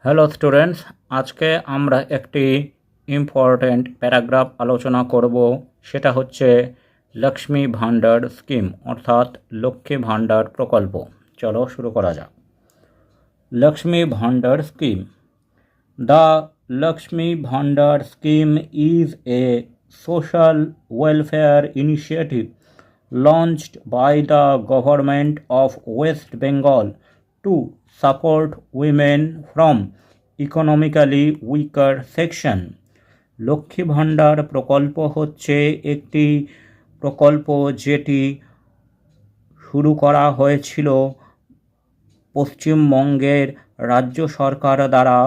Hello students, আজকে আমরা একটি ইম্পর্ট্যান্ট প্যারাগ্রাফ আলোচনা করব। সেটা হচ্ছে লক্ষ্মী ভাণ্ডার স্কিম অর্থাৎ লক্ষ্মী ভাণ্ডার প্রকল্প। চলো শুরু করা যাক। Lakshmi Bhandar scheme. The Lakshmi Bhandar scheme is a social welfare initiative launched by the government of West Bengal to support women from economically weaker section. Lakshmi Bhandar প্রকল্প হচ্ছে একটি প্রকল্প যেটি শুরু করা হয়েছিল পশ্চিমবঙ্গের রাজ্য সরকার দ্বারা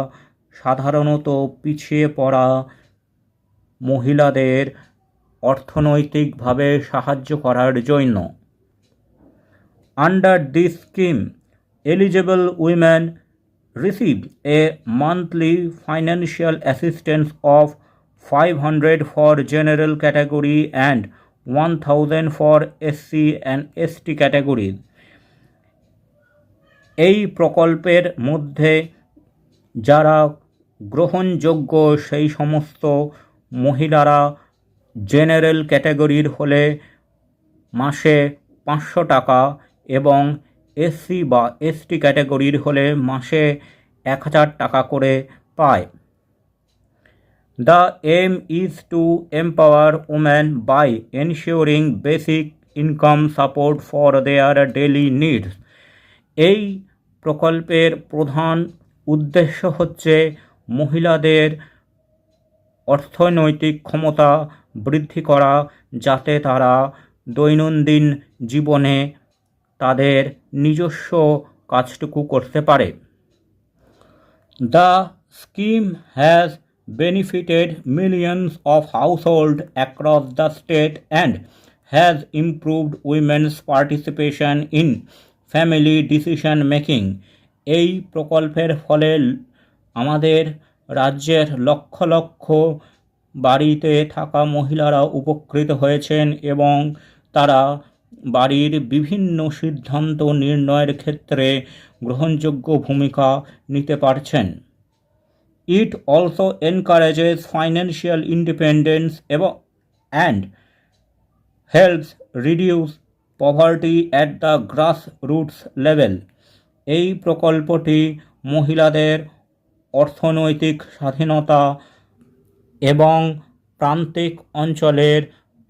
সাধারণত পিছিয়ে পড়া মহিলাদের অর্থনৈতিকভাবে সাহায্য করার জন্য। Under this scheme eligible women receive a monthly financial assistance of 500 for general category and 1000 for SC and ST categories. এই প্রকল্পের মধ্যে যারা গ্রহণযোগ্য সেই সমস্ত মহিলারা জেনারেল ক্যাটাগরির হলে মাসে 500 টাকা এবং এসসি বা এসটি ক্যাটাগরির হলে মাসে 1000 টাকা করে পায়। The aim is to empower women by ensuring basic income support for their daily needs. এই প্রকল্পের প্রধান উদ্দেশ্য হচ্ছে মহিলাদের অর্থনৈতিক ক্ষমতা বৃদ্ধি করা, যাতে তারা দৈনন্দিন জীবনে তাদের নিজস্ব কাজটুকু করতে পারে। The scheme has benefited millions of households across the state and has improved women's participation in family decision making. এই প্রকল্পের ফলে আমাদের রাজ্যের লক্ষ লক্ষ বাড়িতে থাকা মহিলারা উপকৃত হয়েছেন এবং তারা বাড়ির বিভিন্ন সিদ্ধান্ত নির্ণয়ের ক্ষেত্রে গ্রহণযোগ্য ভূমিকা নিতে পারছেন। It also encourages financial independence and helps reduce poverty at the grassroots level. এই প্রকল্পটি মহিলাদের অর্থনৈতিক স্বাধীনতা এবং প্রান্তিক অঞ্চলের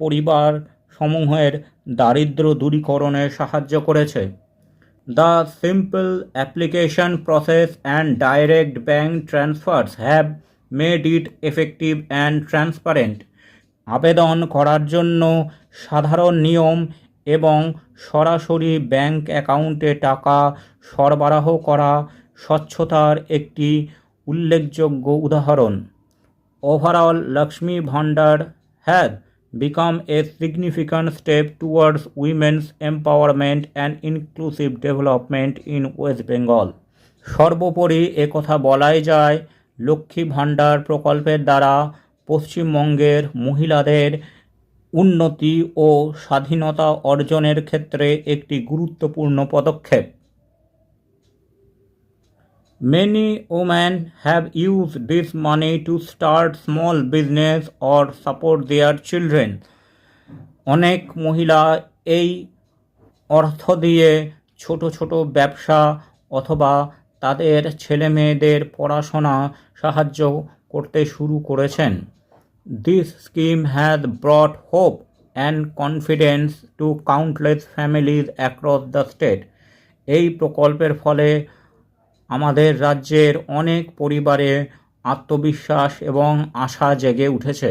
পরিবার সমূহের দারিদ্র্য দূরীকরণে সাহায্য করেছে। The simple application process and direct bank transfers have made it effective and transparent. আবেদন করার জন্য সাধারণ নিয়ম এবং সরাসরি ব্যাংক অ্যাকাউন্টে টাকা সরবরাহ করা স্বচ্ছতার একটি উল্লেখযোগ্য উদাহরণ। Overall, Lakshmi Bhandar has become a significant step towards women's empowerment and inclusive development in West Bengal. সর্বোপরি একথা বলাই যায়, লক্ষ্মী ভাণ্ডার প্রকল্পের দ্বারা পশ্চিমবঙ্গের মহিলাদের উন্নতি ও স্বাধীনতা অর্জনের ক্ষেত্রে একটি গুরুত্বপূর্ণ পদক্ষেপ। Many women have used this money to start small business or support their children. অনেক মহিলা এই অর্থ দিয়ে ছোট ছোট ব্যবসা অথবা তাদের ছেলে মেয়েদের পড়াশোনা সাহায্য করতে শুরু করেছেন। This scheme has brought hope and confidence to countless families across the state. এই প্রকল্পের ফলে আমাদের রাজ্যের অনেক পরিবারে আত্মবিশ্বাস এবং আশা জেগে উঠেছে।